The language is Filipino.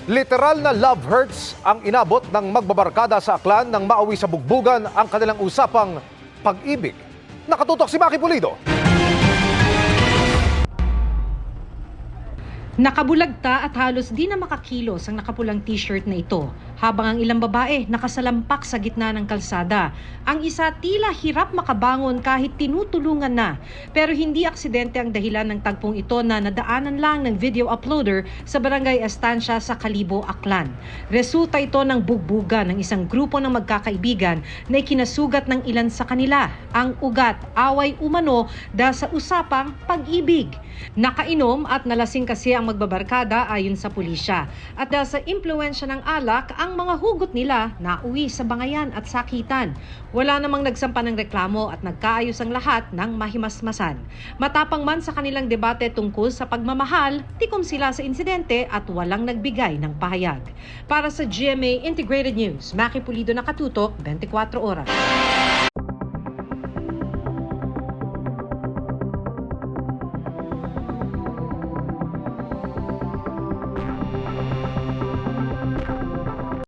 Literal na love hurts ang inabot ng magbabarkada sa Aklan nang mauwi sa bugbugan ang kanilang usapang pag-ibig. Nakatutok si Maki Pulido. Nakabulagta at halos di na makakilos ang nakapulang t-shirt na ito, habang ang ilang babae nakasalampak sa gitna ng kalsada. Ang isa tila hirap makabangon kahit tinutulungan na. Pero hindi aksidente ang dahilan ng tagpong ito na nadaanan lang ng video uploader sa Barangay Estancia sa Kalibo, Aklan. Resulta ito ng bugbugan ng isang grupo ng magkakaibigan na ikinasugat ng ilan sa kanila. Ang ugat, away umano dahil sa usapang pag-ibig. Nakainom at nalasing kasi ang magbabarkada ayon sa pulisya. At dahil sa impluwensya ng alak, ang mga hugot nila nauwi sa bangayan at sakitan. Wala namang nagsampa ng reklamo at nagkaayos ang lahat ng mahimasmasan. Matapang man sa kanilang debate tungkol sa pagmamahal, tikom sila sa insidente at walang nagbigay ng pahayag. Para sa GMA Integrated News, Maki Pulido, nakatutok, 24 oras.